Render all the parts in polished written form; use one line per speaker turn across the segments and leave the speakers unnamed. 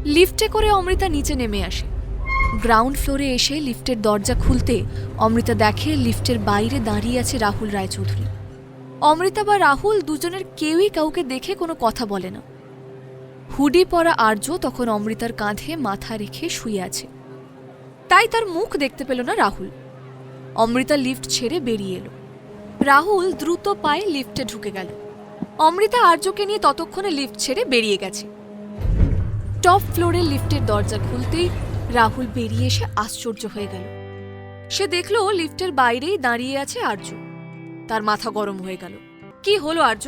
লিফটে করে অমৃতা নিচে নেমে আসে। গ্রাউন্ড ফ্লোরে এসে লিফটের দরজা খুলতে অমৃতা দেখে লিফটের বাইরে দাঁড়িয়ে আছে রাহুল রায়চৌধুরী। অমৃতা বা রাহুল দুজনের কেউই কাউকে দেখে কোনো কথা বলে না। হুডি পরা আর্য তখন অমৃতার কাঁধে মাথা রেখে শুয়ে আছে, তাই তার মুখ দেখতে পেল না রাহুল। অমৃতা লিফট ছেড়ে বেরিয়ে এলো। রাহুল দ্রুত পায়ে লিফটে ঢুকে গেল। অমৃতা আর্যকে নিয়ে ততক্ষণে লিফট ছেড়ে বেরিয়ে গেছে। টপ ফ্লোরের লিফটের দরজা খুলতেই রাহুল বেরিয়ে এসে আশ্চর্য হয়ে গেল। সে দেখল লিফটের বাইরেই দাঁড়িয়ে আছে আর্য। তার মাথা গরম হয়ে গেল। কি হলো আর্য?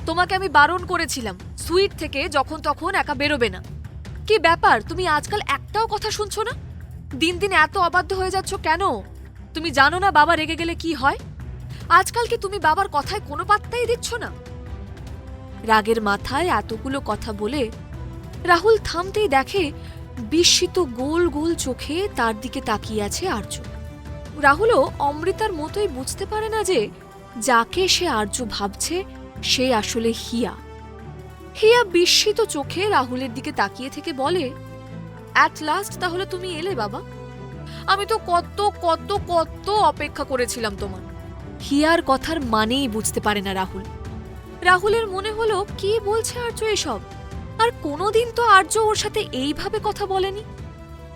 তোমাকে আমি বারণ করেছিলাম সুইট থেকে যখন তখন একা বেরোবে না। কি ব্যাপার, তুমি আজকাল একটাও কথা শুনছো না? দিন দিন এত অবাধ্য হয়ে যাচ্ছ কেন? তুমি জানো না বাবা রেগে গেলে কি হয়? আজকাল কি তুমি বাবার কথায় কোনো পাত্তাই দিচ্ছ না? রাগের মাথায় এতগুলো কথা বলে রাহুল থামতেই দেখে বিস্মিত গোল গোল চোখে তার দিকে তাকিয়ে আছে আর্য। রাহুলও অমৃতার মতোই বুঝতে পারে না যে যাকে সে আর্য ভাবছে সে আসলে হিয়া। হিয়া বিস্মিত চোখে রাহুলের দিকে তাকিয়ে থেকে বলে, অ্যাট লাস্ট তাহলে তুমি এলে বাবা? আমি তো কত কত কত অপেক্ষা করেছিলাম তোমার। হিয়ার কথার মানেই বুঝতে পারে না রাহুল। রাহুলের মনে হলো কি বলছে আর্য এসব, আর কোনোদিন তো আর্য ওর সাথে এইভাবে কথা বলেনি।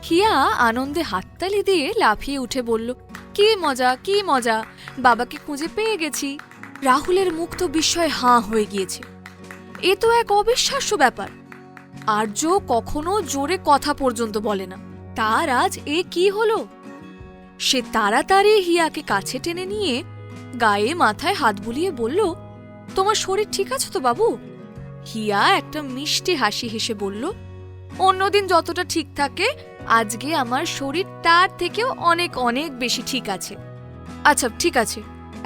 হিয়া আনন্দে হাততালি দিয়ে লাফিয়ে উঠে বলল, কি মজা কি মজা, বাবাকে খুঁজে পেয়ে গেছি। রাহুলের মুখ তো বিস্ময়ে হাঁ হয়ে গিয়েছে। এ তো এক অবিশ্বাস্য ব্যাপার। আর্য কখনো জোরে কথা পর্যন্ত বলে না, তার আজ এ কি হলো? সে তাড়াতাড়ি হিয়াকে কাছে টেনে নিয়ে গায়ে মাথায় হাত বুলিয়ে বলল, তোমার শরীর ঠিক আছে তো বাবু? হিয়া একটা মিষ্টি হাসি হেসে বলল, অন্যদিন যতটা ঠিক থাকে আজকে আমার শরীর তার থেকেও অনেক অনেক বেশি ঠিক আছে। আচ্ছা ঠিক আছে,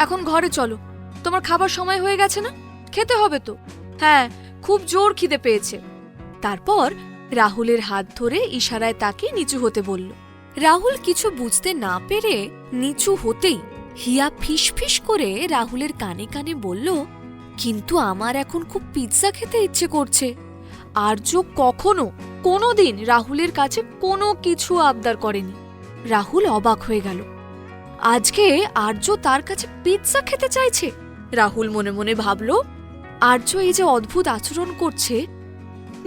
এখন ঘরে চলো, তোমার খাবার সময় হয়ে গেছে না? খেতে হবে তো। হ্যাঁ, খুব জোর খিদে পেয়েছে। তারপর রাহুলের হাত ধরে ইশারায় তাকে নিচু হতে বলল। রাহুল কিছু বুঝতে না পেরে নিচু হতেই হিয়া ফিসফিস করে রাহুলের কানে কানে বলল, কিন্তু আমার এখন খুব পিৎজা খেতে ইচ্ছে করছে। আর্য কখনো কোনোদিন রাহুলের কাছে কোনো কিছু আবদার করেনি। রাহুল অবাক হয়ে গেল, আজকে আর্য তার কাছে পিৎজা খেতে চাইছে। রাহুল মনে মনে ভাবল, আর্য এই যে অদ্ভুত আচরণ করছে,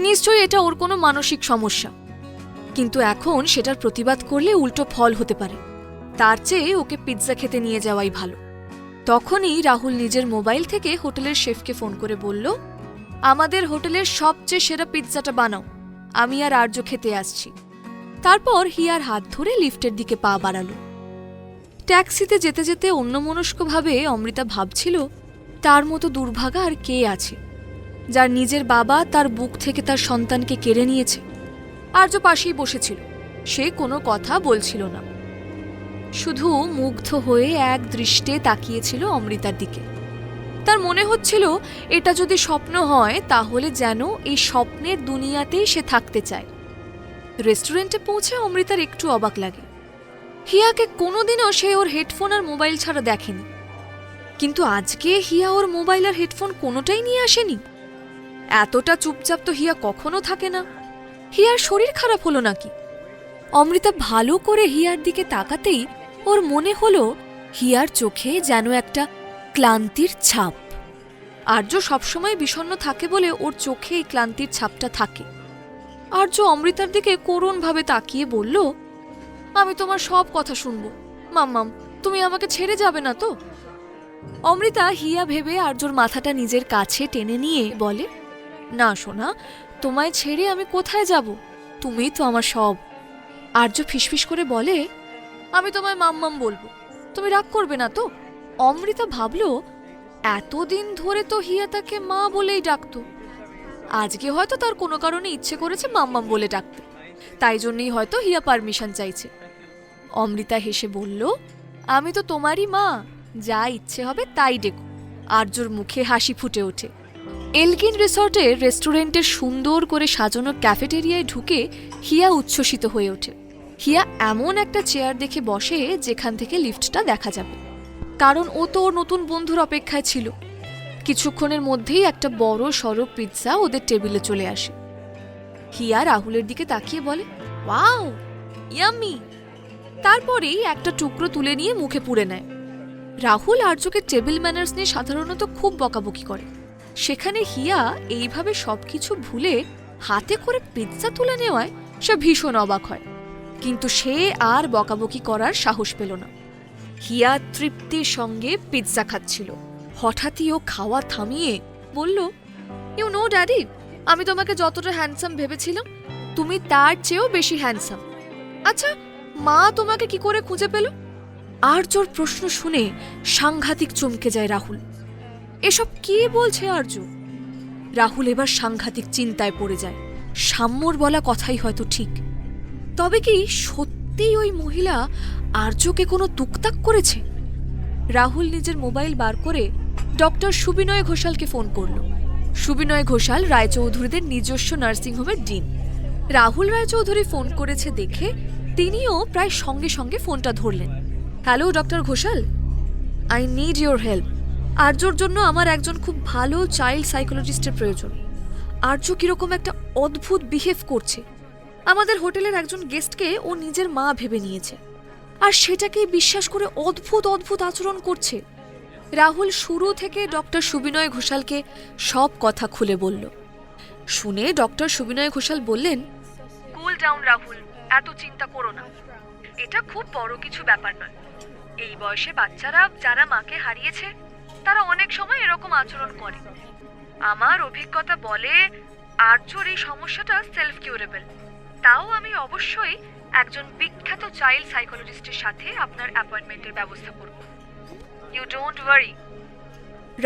নিশ্চয়ই এটা ওর কোনো মানসিক সমস্যা। কিন্তু এখন সেটার প্রতিবাদ করলে উল্টো ফল হতে পারে। তার চেয়ে ওকে পিৎজা খেতে নিয়ে যাওয়াই ভালো। তখনই রাহুল নিজের মোবাইল থেকে হোটেলের শেফকে ফোন করে বলল, আমাদের হোটেলের সবচেয়ে সেরা পিৎজাটা বানাও, আমি আর আর্য খেতে আসছি। তারপর হিয়ার হাত ধরে লিফটের দিকে পা বাড়ালো। ট্যাক্সিতে যেতে যেতে অন্যমনস্কভাবে অমৃতা ভাবছিল, তার মতো দুর্ভাগা আর কে আছে, যার নিজের বাবা তার বুক থেকে তার সন্তানকে কেড়ে নিয়েছে। আর্য পাশেই বসেছিল, সে কোনো কথা বলছিল না, শুধু মুগ্ধ হয়ে এক দৃষ্টে তাকিয়েছিল অমৃতার দিকে। তার মনে হচ্ছিল এটা যদি স্বপ্ন হয় তাহলে যেন এই স্বপ্নের দুনিয়াতেই সে থাকতে চায়। রেস্টুরেন্টে পৌঁছে অমৃতার একটু অবাক লাগে। হিয়াকে কোনোদিনও সে ওর হেডফোন আর মোবাইল ছাড়া দেখেনি, কিন্তু আজকে হিয়া ওর মোবাইল আর হেডফোন কোনোটাই নিয়ে আসেনি। এতটা চুপচাপ তো হিয়া কখনো থাকে না। হিয়ার শরীর খারাপ হলো নাকি? অমৃতা ভালো করে হিয়ার দিকে তাকাতেই ওর মনে হলো হিয়ার চোখে যেন একটা ক্লান্তির ছাপ। আর্য সবসময় বিষণ্ণ থাকে বলে ওর চোখে এই ক্লান্তির ছাপটা থাকে। আর্য অমৃতার দিকে করুণভাবে তাকিয়ে বলল, আমি তোমার সব কথা শুনবো মাম্মাম, তুমি আমাকে ছেড়ে যাবে না তো? অমৃতা হিয়া ভেবে আর্যর মাথাটা নিজের কাছে টেনে নিয়ে বলে, না সোনা, তোমায় ছেড়ে আমি কোথায় যাব? তুমিই তো আমার সব। আর্য ফিসফিস করে বলে, আমি তোমায় মাম্মাম বলবো, তুমি রাগ করবে না তো? অমৃতা ভাবল, এতদিন ধরে তো হিয়া তাকে মা বলেই ডাকতো, আজকে হয়তো তার কোনো কারণে ইচ্ছে করেছে মাম্মাম বলে ডাকতে, তাই জন্যই হয়তো হিয়া পারমিশন চাইছে। অমৃতা হেসে বলল, আমি তো তোমারই মা, যা ইচ্ছে হবে তাই ডেকো। আর্যর মুখে হাসি ফুটে ওঠে। এলগিন রিসর্টের রেস্টুরেন্টের সুন্দর করে সাজানো ক্যাফেটেরিয়ায় ঢুকে হিয়া উচ্ছ্বসিত হয়ে ওঠে। হিয়া এমন একটা চেয়ার দেখে বসে যেখান থেকে লিফটটা দেখা যাবে, কারণ ও তো ওর নতুন বন্ধুর অপেক্ষায় ছিল। কিছুক্ষণের মধ্যেই একটা বড় সড়ো পিৎজা ওদের টেবিলে চলে আসে। হিয়া রাহুলের দিকে তাকিয়ে বলে, ওয়াও ইয়াম্মি। তারপরেই একটা টুকরো তুলে নিয়ে মুখে পুরে নেয়। রাহুল আর্যকে টেবিল ম্যানার্স নিয়ে সাধারণত খুব বকাবকি করে, সেখানে হিয়া এইভাবে সবকিছু ভুলে হাতে করে পিৎজা তুলে নেওয়ায় সে ভীষণ অবাক হয়। কিন্তু সে আর বকাবকি করার সাহস পেল না। হিয়া তৃপ্তির সঙ্গে পিৎজা খাচ্ছিল। হঠাৎই ও খাওয়া থামিয়ে বলল, ইউ নো ড্যাডি, আমি তোমাকে যতটা হ্যান্ডসাম ভেবেছিলাম তুমি তার চেয়েও বেশি হ্যান্ডসাম। আচ্ছা, মা তোমাকে কি করে খুঁজে পেল? আর্যর প্রশ্ন শুনে সাংঘাতিক চমকে যায় রাহুল। এসব কি বলছে আর্য? রাহুল এবার সাংঘাতিক চিন্তায় পড়ে যায়। সাম্যর বলা কথাই হয়তো ঠিক। তবে কি সত্যিই ওই মহিলা আর্যকে কোনো তুকতাক করেছে? রাহুল নিজের মোবাইল বার করে ডক্টর সুবিনয় ঘোষালকে ফোন করল। সুবিনয় ঘোষাল রায়চৌধুরীদের নিজস্ব নার্সিংহোমের ডিন। রাহুল রায়চৌধুরী ফোন করেছে দেখে তিনিও প্রায় সঙ্গে সঙ্গে ফোনটা ধরলেন। Hello doctor Ghoshal, I need your help. আর্যর জন্য আমার একজন খুব ভালো চাইল্ড সাইকোলজিস্টের প্রয়োজন। আর্য কিরকম একটা অদ্ভুত বিহেভ করছে। আমাদের হোটেলের একজন গেস্টকে ও নিজের মা ভেবে নিয়েছে, আর সেটাকেই বিশ্বাস করে অদ্ভুত অদ্ভুত আচরণ করছে। রাহুল শুরু থেকে ডক্টর সুবিনয় ঘোষালকে সব কথা খুলে বলল। শুনে ডক্টর সুবিনয় ঘোষাল বললেন, কুল ডাউন রাহুল, এত চিন্তা করো না। এটা খুব বড় কিছু ব্যাপার নয়। এই বয়সে বাচ্চারা যারা মাকে হারিয়েছে তারা অনেক সময় এরকম আচরণ করে। আমার অভিজ্ঞতা বলে আর্যর এই সমস্যাটা সেলফ কিউরেবল। তাও আমি অবশ্যই একজন বিখ্যাত চাইল্ড সাইকোলজিস্টের সাথে আপনার অ্যাপয়েন্টমেন্টের ব্যবস্থা করব। You don't worry.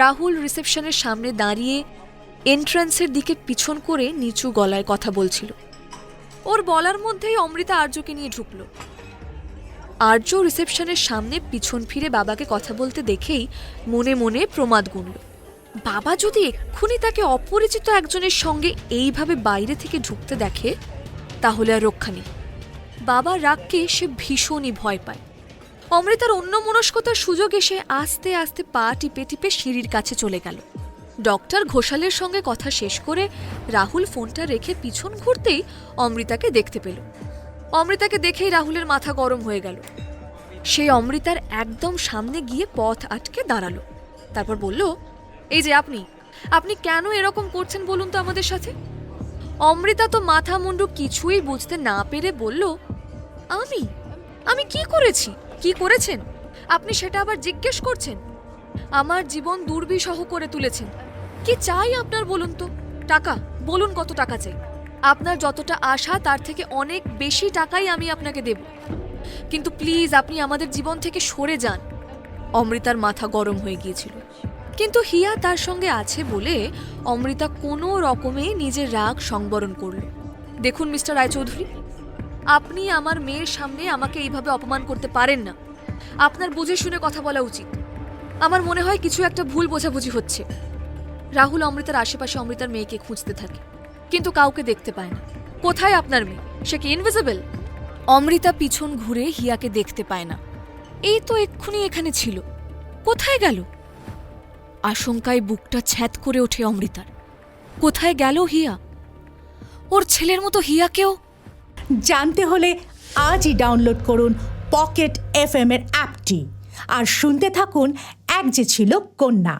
রাহুল রিসেপশনের সামনে দাঁড়িয়ে এন্ট্রান্সের দিকে পিছন করে নিচু গলায় কথা বলছিল। ওর বলার মধ্যেই অমৃতা আর্যকে নিয়ে ঢুকল। আর্য রিসেপশনের সামনে পিছন ফিরে বাবাকে কথা বলতে দেখেই মনে মনে প্রমাদ গুনল। বাবা যদি এক্ষুনি তাকে অপরিচিত একজনের সঙ্গে এইভাবে বাইরে থেকে ঢুকতে দেখে তাহলে আর রক্ষা নেই। বাবার রাগকে সে ভীষণই ভয় পায়। অমৃতার অন্যমনস্কতার সুযোগ এসে আস্তে আস্তে পা টিপে টিপে সিঁড়ির কাছে চলে গেল। ডক্টর ঘোষালের সঙ্গে কথা শেষ করে রাহুল ফোনটা রেখে পিছন ঘুরতেই অমৃতাকে দেখতে পেল। অমৃতাকে দেখেই রাহুলের মাথা গরম হয়ে গেল। সে অমৃতার একদম সামনে গিয়ে পথ আটকে দাঁড়ালো। তারপর বলল, এই যে আপনি কেন এরকম করছেন বলুন তো আমাদের সাথে? অমৃতা তো মাথা মুন্ডু কিছুই বুঝতে না পেরে বলল, আমি কি করেছি? কি করেছেন আপনি সেটা আবার জিজ্ঞেস করছেন? আমার জীবন দুর্বিষহ করে তুলেছেন। কি চাই আপনার বলুন তো? টাকা বলুন, কত টাকা চাই? আপনার যতটা আশা তার থেকে অনেক বেশি টাকাই আমি আপনাকে দেব, কিন্তু প্লিজ আপনি আমাদের জীবন থেকে সরে যান। অমৃতার মাথা গরম হয়ে গিয়েছিল, কিন্তু হিয়া তার সঙ্গে আছে বলে অমৃতা কোনো রকমে নিজের রাগ সংবরণ করল। দেখুন মিস্টার রায়চৌধুরী, আপনি আমার মেয়ের সামনে আমাকে এইভাবে অপমান করতে পারেন না। আপনার বুঝে শুনে কথা বলা উচিত। আমার মনে হয় কিছু একটা ভুল বোঝাবুঝি হচ্ছে। রাহুল অমৃতার আশেপাশে অমৃতার মেয়েকে খুঁজতে থাকে, কিন্তু কাউকে দেখতে পায় না। কোথায় আপনার মেয়ে? সে কি ইনভিজিবল? অমৃতা পিছন ঘুরে হিয়াকে দেখতে পায় না। এই তো এক্ষুনি এখানে ছিল, কোথায় গেল? আশঙ্কায় বুকটা ছ্যাদ করে ওঠে অমৃতার। কোথায় গেল হিয়া? ওর ছেলের মতো হিয়াকেও
জানতে হলে আজই ডাউনলোড করুন পকেট FM এর অ্যাপটি আর শুনতে থাকুন এক যে ছিল কন্যা।